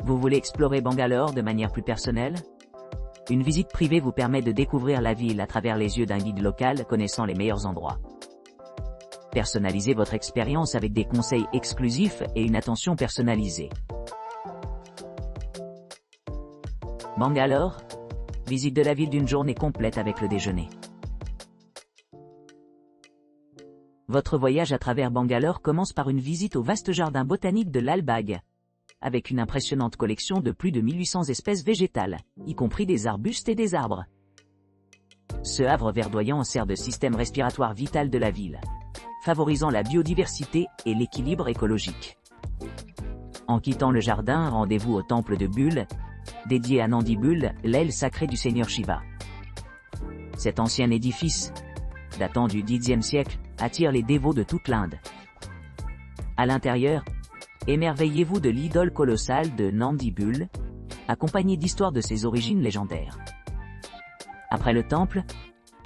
Vous voulez explorer Bangalore de manière plus personnelle? Une visite privée vous permet de découvrir la ville à travers les yeux d'un guide local connaissant les meilleurs endroits. Personnalisez votre expérience avec des conseils exclusifs et une attention personnalisée. Bangalore, visite de la ville d'une journée complète avec le déjeuner. Votre voyage à travers Bangalore commence par une visite au vaste jardin botanique de Lal Bagh, avec une impressionnante collection de plus de 1800 espèces végétales, y compris des arbustes et des arbres. Ce havre verdoyant sert de système respiratoire vital de la ville, favorisant la biodiversité et l'équilibre écologique. En quittant le jardin, rendez-vous au temple de Bull, dédié à Nandi Bull, l'aile sacrée du seigneur Shiva. Cet ancien édifice, datant du Xe siècle, attire les dévots de toute l'Inde. À l'intérieur, émerveillez-vous de l'idole colossale de Nandi Bull, accompagnée d'histoires de ses origines légendaires. Après le temple,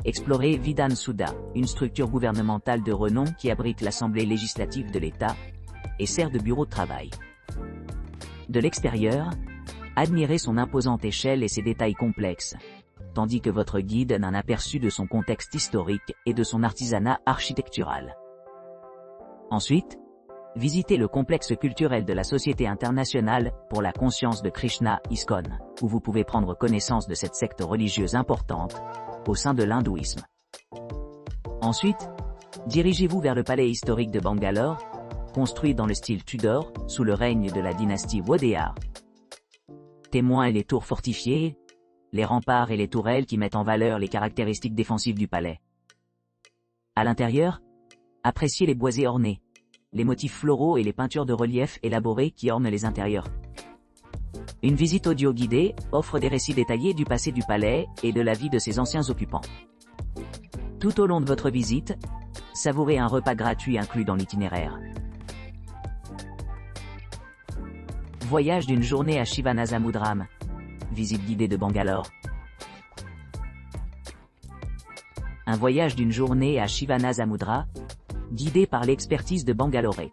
explorez Vidhan Sabha, une structure gouvernementale de renom qui abrite l'Assemblée législative de l'État et sert de bureau de travail. De l'extérieur, admirez son imposante échelle et ses détails complexes, tandis que votre guide donne un aperçu de son contexte historique et de son artisanat architectural. Ensuite, visitez le complexe culturel de la Société internationale pour la conscience de Krishna, ISKCON, où vous pouvez prendre connaissance de cette secte religieuse importante au sein de l'hindouisme. Ensuite, dirigez-vous vers le palais historique de Bangalore, construit dans le style Tudor, sous le règne de la dynastie Wadeyar. Témoins les tours fortifiées, les remparts et les tourelles qui mettent en valeur les caractéristiques défensives du palais. À l'intérieur, appréciez les boisés ornés, les motifs floraux et les peintures de relief élaborées qui ornent les intérieurs. Une visite audio guidée offre des récits détaillés du passé du palais et de la vie de ses anciens occupants. Tout au long de votre visite, savourez un repas gratuit inclus dans l'itinéraire. Voyage d'une journée à Shivanasamudram. Visite guidée de Bangalore. Un voyage d'une journée à Shivanasamudra, guidé par l'expertise de Bangalore.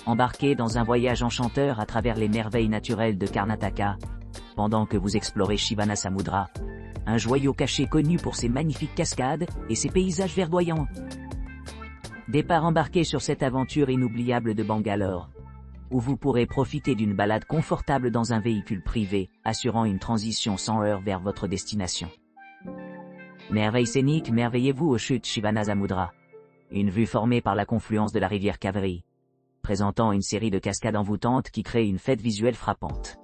Embarquez dans un voyage enchanteur à travers les merveilles naturelles de Karnataka, pendant que vous explorez Shivanasamudra, un joyau caché connu pour ses magnifiques cascades et ses paysages verdoyants. Départ embarqué sur cette aventure inoubliable de Bangalore, où vous pourrez profiter d'une balade confortable dans un véhicule privé, assurant une transition sans heurts vers votre destination. Merveille scénique, merveillez-vous aux chutes Shivanasamudra, une vue formée par la confluence de la rivière Kaveri, présentant une série de cascades envoûtantes qui créent une fête visuelle frappante.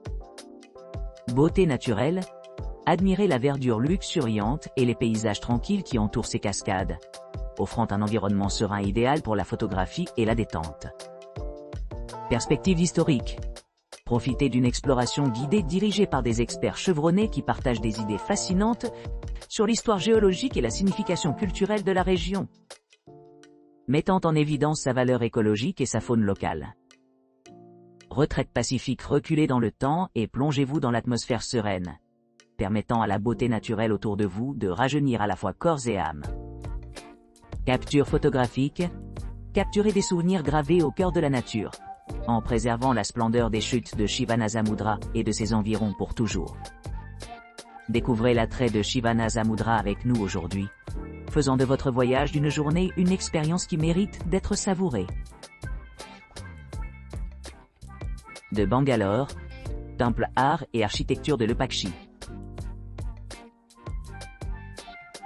Beauté naturelle, admirez la verdure luxuriante et les paysages tranquilles qui entourent ces cascades, offrant un environnement serein idéal pour la photographie et la détente. Perspective historique. Profitez d'une exploration guidée dirigée par des experts chevronnés qui partagent des idées fascinantes sur l'histoire géologique et la signification culturelle de la région, mettant en évidence sa valeur écologique et sa faune locale. Retraite pacifique, reculez dans le temps et plongez-vous dans l'atmosphère sereine, permettant à la beauté naturelle autour de vous de rajeunir à la fois corps et âme. Capture photographique. Capturez des souvenirs gravés au cœur de la nature, en préservant la splendeur des chutes de Shivanasamudra et de ses environs pour toujours. Découvrez l'attrait de Shivanasamudra avec nous aujourd'hui, faisant de votre voyage d'une journée une expérience qui mérite d'être savourée. De Bangalore, temple art et architecture de Lepakshi.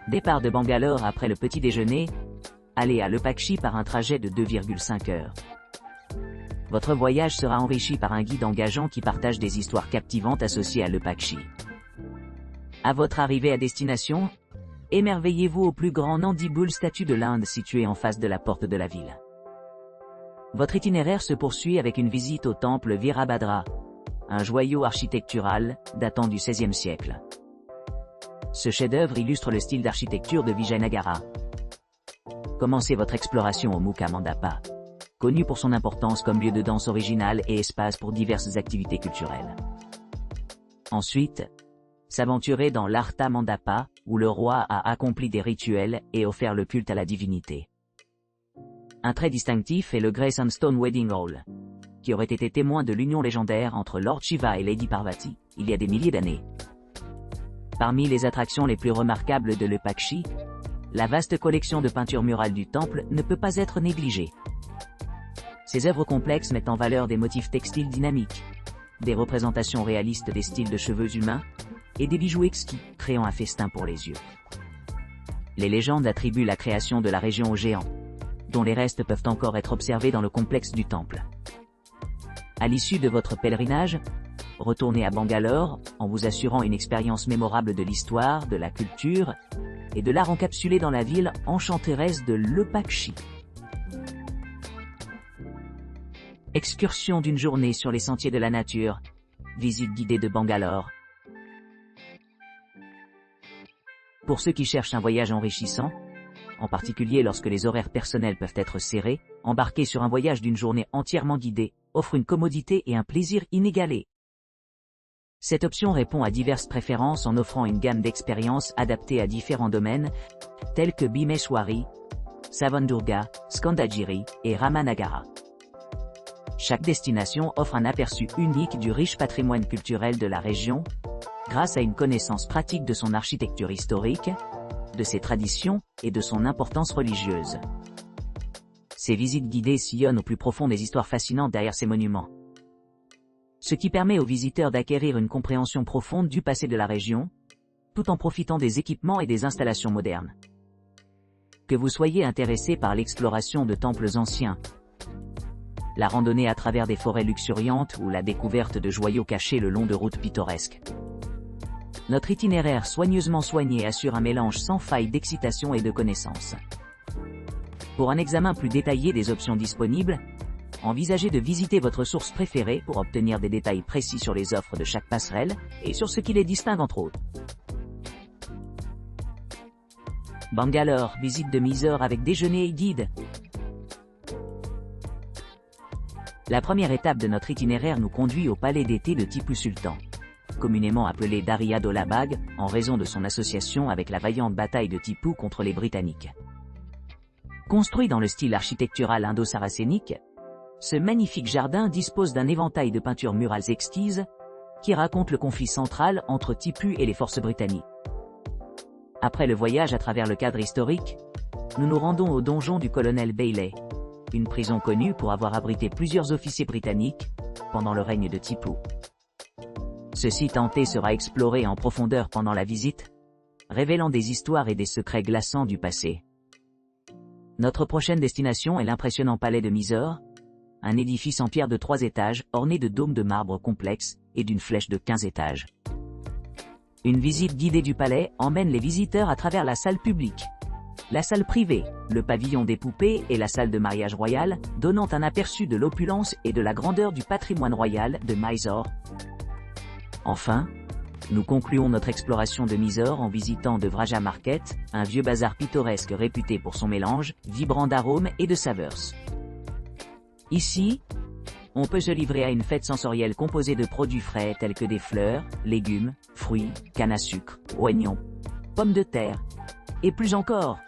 Départ de Bangalore après le petit déjeuner, allez à Lepakshi par un trajet de 2,5 heures. Votre voyage sera enrichi par un guide engageant qui partage des histoires captivantes associées à Lepakshi. À votre arrivée à destination, émerveillez-vous au plus grand Nandi Bull statue de l'Inde situé en face de la porte de la ville. Votre itinéraire se poursuit avec une visite au temple Virabhadra, un joyau architectural datant du XVIe siècle. Ce chef-d'œuvre illustre le style d'architecture de Vijayanagara. Commencez votre exploration au Mukha Mandapa, connu pour son importance comme lieu de danse original et espace pour diverses activités culturelles. Ensuite, s'aventurer dans l'Artha Mandapa, où le roi a accompli des rituels et offert le culte à la divinité. Un trait distinctif est le Grey Sandstone Wedding Hall, qui aurait été témoin de l'union légendaire entre Lord Shiva et Lady Parvati, il y a des milliers d'années. Parmi les attractions les plus remarquables de l'Epakshi, la vaste collection de peintures murales du temple ne peut pas être négligée. Ces œuvres complexes mettent en valeur des motifs textiles dynamiques, des représentations réalistes des styles de cheveux humains, et des bijoux exquis, créant un festin pour les yeux. Les légendes attribuent la création de la région aux géants, dont les restes peuvent encore être observés dans le complexe du temple. À l'issue de votre pèlerinage, retournez à Bangalore en vous assurant une expérience mémorable de l'histoire, de la culture et de l'art encapsulé dans la ville enchanteresse de l'Epakshi. Excursion d'une journée sur les sentiers de la nature. Visite guidée de Bangalore. Pour ceux qui cherchent un voyage enrichissant, en particulier lorsque les horaires personnels peuvent être serrés, embarquer sur un voyage d'une journée entièrement guidée offre une commodité et un plaisir inégalés. Cette option répond à diverses préférences en offrant une gamme d'expériences adaptées à différents domaines, tels que Bhimeshwari, Savandurga, Skandagiri et Ramanagara. Chaque destination offre un aperçu unique du riche patrimoine culturel de la région, grâce à une connaissance pratique de son architecture historique, de ses traditions et de son importance religieuse. Ces visites guidées sillonnent au plus profond des histoires fascinantes derrière ces monuments, ce qui permet aux visiteurs d'acquérir une compréhension profonde du passé de la région, tout en profitant des équipements et des installations modernes. Que vous soyez intéressé par l'exploration de temples anciens, la randonnée à travers des forêts luxuriantes ou la découverte de joyaux cachés le long de routes pittoresques, notre itinéraire soigneusement soigné assure un mélange sans faille d'excitation et de connaissances. Pour un examen plus détaillé des options disponibles, envisagez de visiter votre source préférée pour obtenir des détails précis sur les offres de chaque passerelle et sur ce qui les distingue entre autres. Bangalore, visite de Mysore avec déjeuner et guide. La première étape de notre itinéraire nous conduit au palais d'été de Tipu Sultan, communément appelé Darya Dola Bag en raison de son association avec la vaillante bataille de Tipu contre les Britanniques. Construit dans le style architectural indo-saracénique, ce magnifique jardin dispose d'un éventail de peintures murales exquises qui racontent le conflit central entre Tipu et les forces britanniques. Après le voyage à travers le cadre historique, nous nous rendons au donjon du colonel Bailey, une prison connue pour avoir abrité plusieurs officiers britanniques pendant le règne de Tipu. Ce site hanté sera exploré en profondeur pendant la visite, révélant des histoires et des secrets glaçants du passé. Notre prochaine destination est l'impressionnant palais de Mysore, un édifice en pierre de 3 étages orné de dômes de marbre complexes et d'une flèche de 15 étages. Une visite guidée du palais emmène les visiteurs à travers la salle publique, la salle privée, le pavillon des poupées et la salle de mariage royale, donnant un aperçu de l'opulence et de la grandeur du patrimoine royal de Mysore. Enfin, nous concluons notre exploration de Mysore en visitant The Vraja Market, un vieux bazar pittoresque réputé pour son mélange vibrant d'arômes et de saveurs. Ici, on peut se livrer à une fête sensorielle composée de produits frais tels que des fleurs, légumes, fruits, canne à sucre, oignons, pommes de terre, et plus encore.